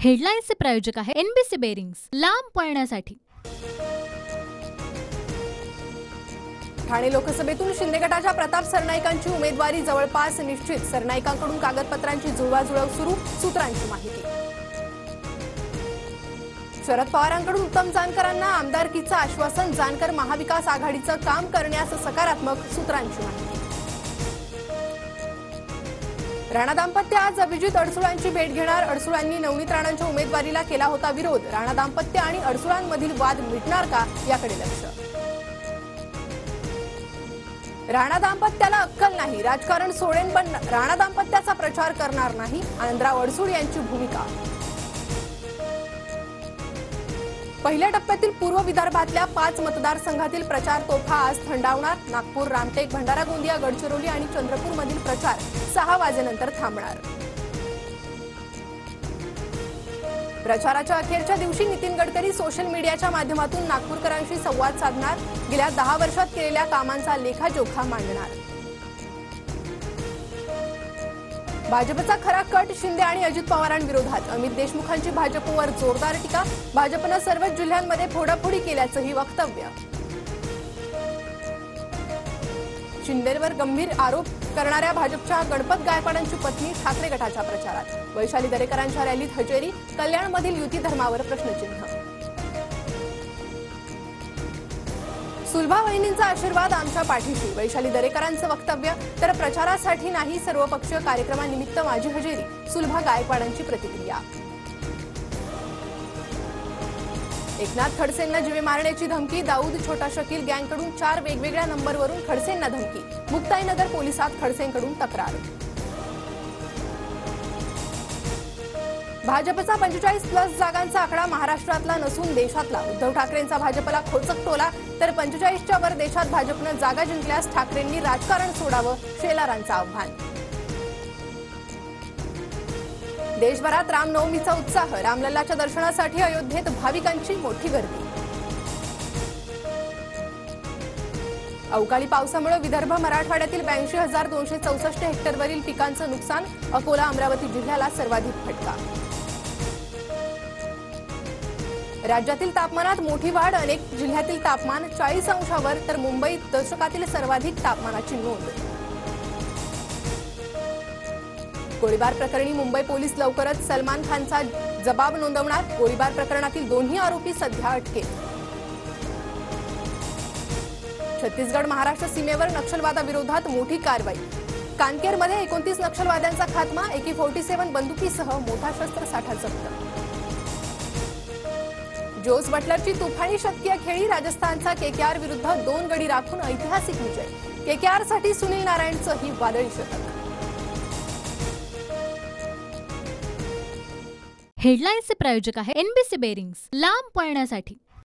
हेडलाईन्सचे प्रायोजक आहे NBC bearings, लांब पळण्यासाठी। ठाणे लोकसभेतून शिंदे गटाच्या प्रताप सरनाईकांची उमेदवारी जवळपास निश्चित। सरनाईकांकडून कागदपत्रांची जुळवाजुळव सुरू, सूत्रांची माहिती। शरद पवारांकडून उत्तम जानकरांना आमदारकीचं आश्वासन, जानकर महाविकास आघाडीचं काम करण्यास सकारात्मक, सूत्रांची माहिती। राणा दाम्पत्य आज अभिजित अडसुळांची भेट घेणार। अडसुळांनी नवनीत राणांच्या उमेदवारीला केला होता विरोध। राणा दाम्पत्य आणि अडसुळांमधील वाद मिटणार का, याकडे लक्ष। राणा दाम्पत्याला अक्कल नाही, राजकारण सोडेन पण राणा दाम्पत्याचा प्रचार करणार नाही, आनंदराव अडसूळ यांची भूमिका। पहिल्या टप्प्यातील पूर्व विदर्भातल्या 5 मतदारसंघातील प्रचार तोफा आज थंडावणार। नागपूर, रामटेक, भंडारा, गोंदिया, गडचिरोली आणि चंद्रपूरमधील प्रचार 6 वाजेनंतर थांबणार। प्रचाराच्या अखेरच्या दिवशी नितीन गडकरी सोशल मीडियाच्या माध्यमातून नागपूरकरांशी संवाद साधणार। गेल्या 10 वर्षात केलेल्या कामांचा लेखाजोखा मांडणार। भाजपचा खरा कट शिंदे आणि अजित पवारांविरोधात। अमित देशमुखांची भाजपवर जोरदार टीका। भाजपनं सर्वच जिल्ह्यांमध्ये फोडाफोडी केल्याचंही वक्तव्य। शिंदेवर गंभीर आरोप करणाऱ्या भाजपच्या गणपत गायकवाडांची पत्नी ठाकरे गटाच्या प्रचारात। वैशाली दरेकरांच्या रॅलीत हजेरी। कल्याणमधील युती धर्मावर प्रश्नचिन्ह। सुलभा वहिनींचा आशीर्वाद आमच्या पाठीशी, वैशाली दरेकरांचं वक्तव्य। तर प्रचारासाठी नाही, सर्वपक्षीय कार्यक्रमानिमित्त माझी हजेरी, सुलभा गायकवाडांची प्रतिक्रिया। एकनाथ खडसेंना जीवे मारण्याची धमकी। दाऊद छोटा शकील गँगकडून 4 वेगवेगळ्या नंबरवरून खडसेंना धमकी। मुक्ताईनगर पोलिसात खडसेंकडून तक्रार। भाजपचा 45+ जागांचा आकडा महाराष्ट्रातला नसून देशातला। उद्धव ठाकरेंचा भाजपला खोचक टोला। तर 45च्या वर देशात भाजपनं जागा जिंकल्यास ठाकरेंनी राजकारण सोडावं, शेलारांचं आव्हान। देशभरात रामनवमीचा उत्साह। रामलल्लाच्या दर्शनासाठी अयोध्येत भाविकांची मोठी गर्दी। अवकाळी पावसामुळे विदर्भ मराठवाड्यातील 82,264 हेक्टरवरील पिकांचं नुकसान। अकोला, अमरावती जिल्ह्याला सर्वाधिक फटका। राज्यातील तापमानात मोठी वाढ। अनेक जिल्ह्यातील तापमान 40 अंशावर, तर मुंबईत दशकातील सर्वाधिक तापमानाची नोंद। गोळीबार प्रकरणी मुंबई पोलीस लवकरच सलमान खानचा जबाब नोंदवणार। गोळीबार प्रकरणातील दोन्ही आरोपी सध्या अटकेत। छत्तीसगड महाराष्ट्र सीमेवर नक्षलवादाविरोधात मोठी कारवाई। कानकेरमध्ये 29 नक्षलवाद्यांचा खात्मा। AK-47 बंदुकीसह मोठा शस्त्रसाठा जप्त। जोस बटलरची तुफानी शतकीय खेळी। राजस्थानचा KKR विरुद्ध 2 गडी राखून ऐतिहासिक विजय। KKRसाठी सुनील नारायणचं ही वादळी शतक। हेडलाईन्सचे प्रायोजक आहे एनबीसी बेरिंग्स, लांब पळण्यासाठी।